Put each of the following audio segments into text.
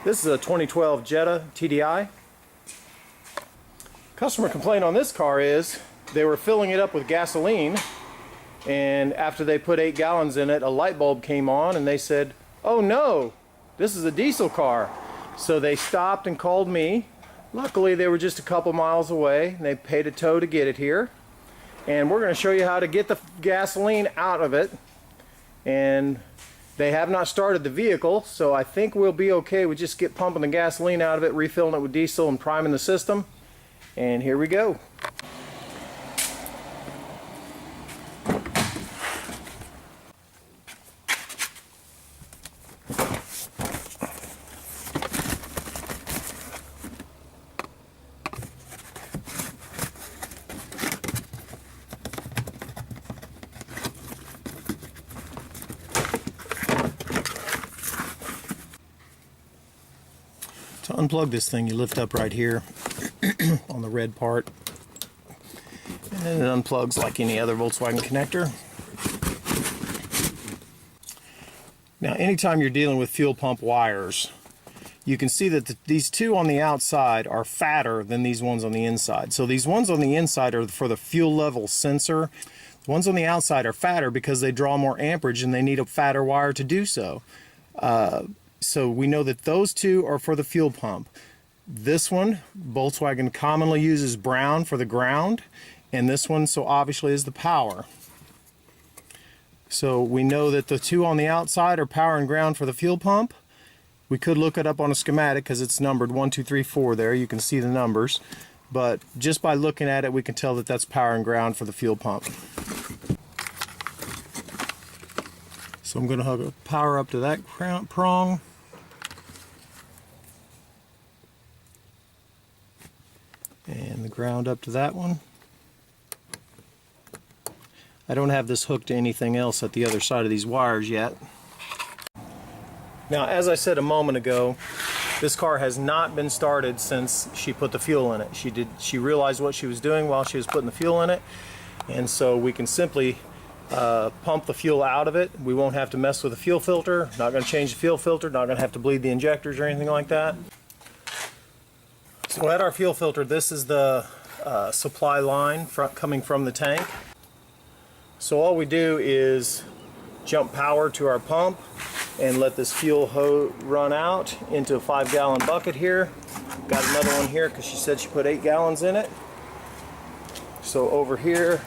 This is a 2012 Jetta Tdi. Customer complaint on this car is they were filling it up with gasoline, and after they put 8 gallons in it, a light bulb came on and they said, "Oh no, this is a diesel car." So they stopped and called me. Luckily they were just a couple miles away and they paid a tow to get it here. And we're going to show you how to get the gasoline out of it. And they have not started the vehicle, so I think we'll be okay with just pumping the gasoline out of it, refilling it with diesel and priming the system. And here we go. To unplug this thing, you lift up right here on the red part, and then it unplugs like any other Volkswagen connector. Now, anytime you're dealing with fuel pump wires, you can see that these two on the outside are fatter than these ones on the inside. So these ones on the inside are for the fuel level sensor. The ones on the outside are fatter because they draw more amperage and they need a fatter wire to do so. So we know that those two are for the fuel pump. This one, Volkswagen commonly uses brown for the ground, and this one, so obviously, is the power. So we know that the two on the outside are power and ground for the fuel pump. We could look it up on a schematic because it's numbered 1, 2, 3, 4 there. You can see the numbers. But just by looking at it, we can tell that that's power and ground for the fuel pump. So I'm going to hook power up to that prong. And the ground up to that one. I don't have this hooked to anything else at the other side of these wires yet. Now, as I said a moment ago, this car has not been started since she put the fuel in it. She realized what she was doing while she was putting the fuel in it, and so we can simply pump the fuel out of it. We won't have to mess with the fuel filter, not going to change the fuel filter, not going to have to bleed the injectors or anything like that. So at our fuel filter, this is the supply line coming from the tank. So all we do is jump power to our pump and let this fuel hose run out into a 5-gallon bucket here. Got another one here because she said she put 8 gallons in it. So over here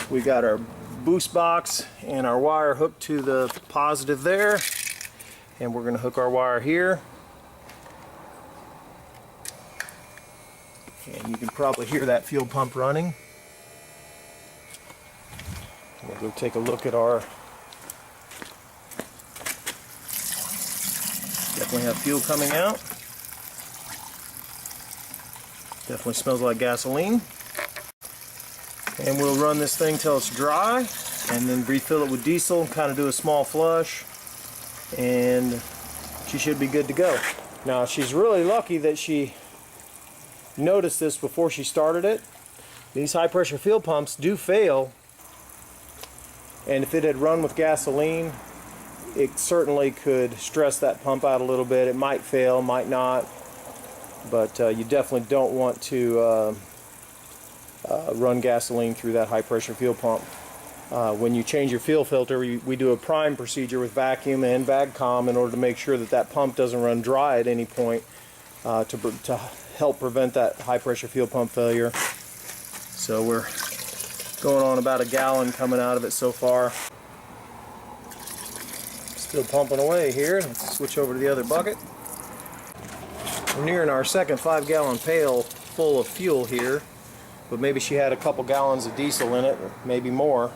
we got our boost box and our wire hooked to the positive there, and we're going to hook our wire here. And you can probably hear that fuel pump running. We'll go take a look at our... Definitely have fuel coming out. Definitely smells like gasoline. And we'll run this thing till it's dry, and then refill it with diesel, kind of do a small flush, and she should be good to go. Now, she's really lucky that she noticed this before she started it. These high pressure fuel pumps do fail, and if it had run with gasoline, it certainly could stress that pump out a little bit. It might fail, might not, but you definitely don't want to run gasoline through that high pressure fuel pump. When you change your fuel filter, we do a prime procedure with vacuum and VAGCOM in order to make sure that that pump doesn't run dry at any point, to help prevent that high pressure fuel pump failure. So we're going on about 1 gallon coming out of it so far. Still pumping away here. Let's switch over to the other bucket. We're nearing our second 5-gallon pail full of fuel here, but maybe she had a couple gallons of diesel in it, or maybe more.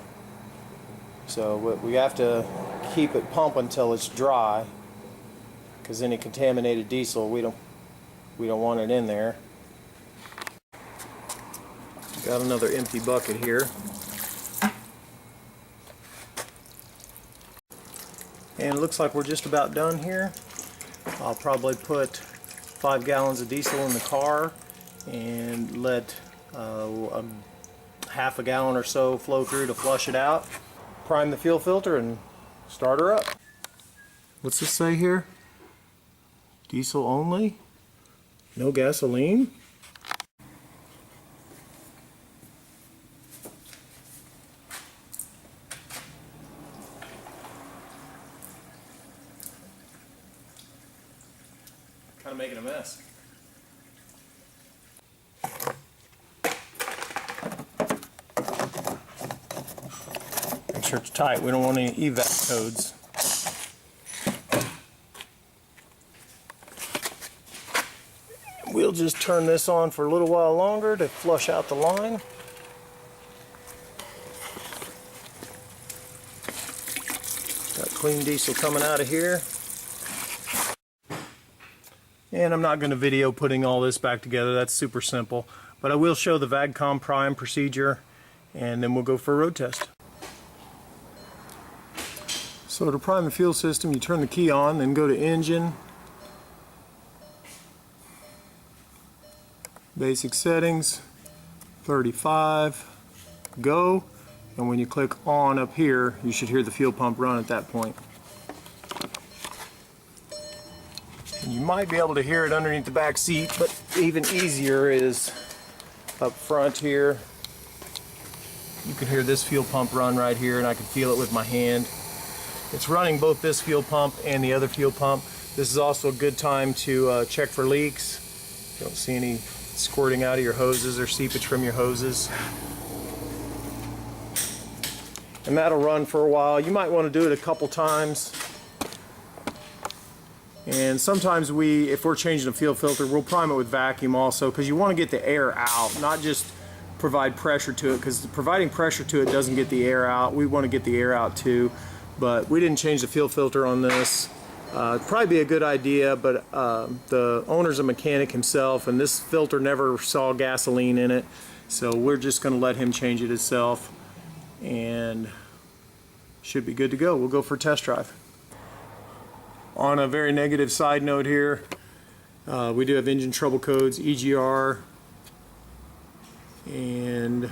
So we have to keep it pumping until it's dry, because any contaminated diesel, we don't want it in there. Got another empty bucket here. And it looks like we're just about done here. I'll probably put 5 gallons of diesel in the car and let half a gallon or so flow through to flush it out. Prime the fuel filter and start her up. What's this say here? Diesel only. No gasoline. Kind of making a mess. Make sure it's tight. We don't want any evac codes. We'll just turn this on for a little while longer to flush out the line. Got clean diesel coming out of here. And I'm not going to video putting all this back together, that's super simple. But I will show the VAGCOM prime procedure, and then we'll go for a road test. So to prime the fuel system, you turn the key on, then go to engine, basic settings, 35, go, and when you click on up here, you should hear the fuel pump run at that point. You might be able to hear it underneath the back seat, but even easier is up front here. You can hear this fuel pump run right here, and I can feel it with my hand. It's running both this fuel pump and the other fuel pump. This is also a good time to check for leaks. You don't see any squirting out of your hoses or seepage from your hoses. And that'll run for a while. You might want to do it a couple times. And sometimes if we're changing a fuel filter, we'll prime it with vacuum also, because you want to get the air out, not just provide pressure to it, because providing pressure to it doesn't get the air out. We want to get the air out too, but we didn't change the fuel filter on this. It'd probably be a good idea, but the owner's a mechanic himself, and this filter never saw gasoline in it, so we're just going to let him change it himself, and should be good to go. We'll go for a test drive. On a very negative side note here, we do have engine trouble codes, EGR and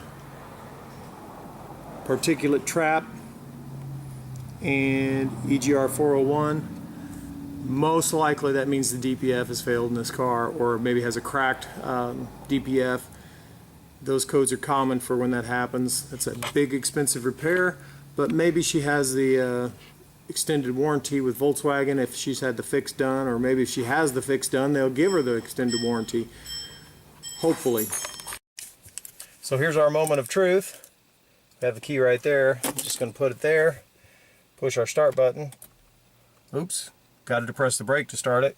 particulate trap and EGR 401. Most likely that means the DPF has failed in this car, or maybe has a cracked DPF. Those codes are common for when that happens. That's a big expensive repair, but maybe she has the extended warranty with Volkswagen if she's had the fix done, or maybe if she has the fix done, they'll give her the extended warranty, hopefully. So here's our moment of truth. We have the key right there. I'm just going to put it there, push our start button. Oops, got to depress the brake to start it.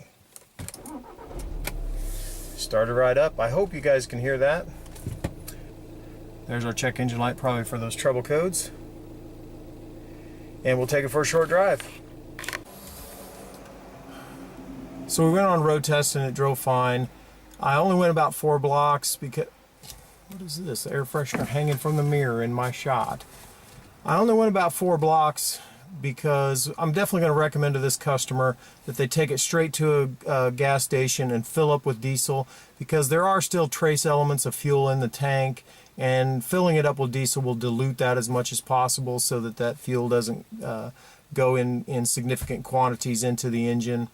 Started right up. I hope you guys can hear that. There's our check engine light, probably for those trouble codes. And we'll take it for a short drive. So we went on road test and it drove fine. I only went about 4 blocks because, what is this? Air freshener hanging from the mirror in my shot. I only went about 4 blocks because I'm definitely going to recommend to this customer that they take it straight to a gas station and fill up with diesel, because there are still trace elements of fuel in the tank, and filling it up with diesel will dilute that as much as possible so that that fuel doesn't go in significant quantities into the engine.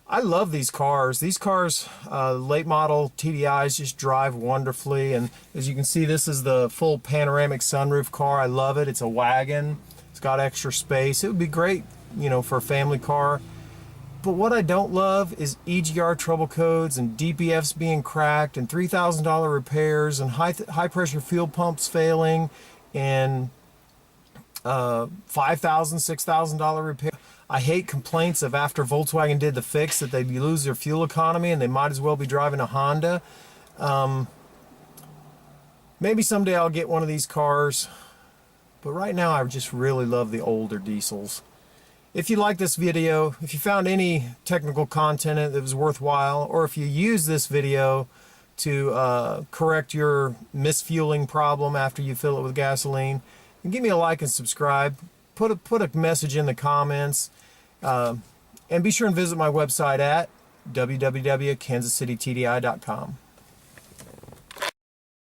I love these cars. These cars, late model TDIs, just drive wonderfully, and as you can see, this is the full panoramic sunroof car. I love it. It's a wagon. It's got extra space. It would be great, you know, for a family car. But what I don't love is EGR trouble codes and DPFs being cracked and $3,000 repairs and high pressure fuel pumps failing and $5,000, $6,000 repair. I hate complaints of after Volkswagen did the fix that they lose their fuel economy and they might as well be driving a Honda. Maybe someday I'll get one of these cars, but right now I just really love the older diesels. If you like this video, if you found any technical content in it that was worthwhile, or if you use this video to correct your misfueling problem after you fill it with gasoline, then give me a like and subscribe. Put a message in the comments, and be sure and visit my website at www.kansascitytdi.com.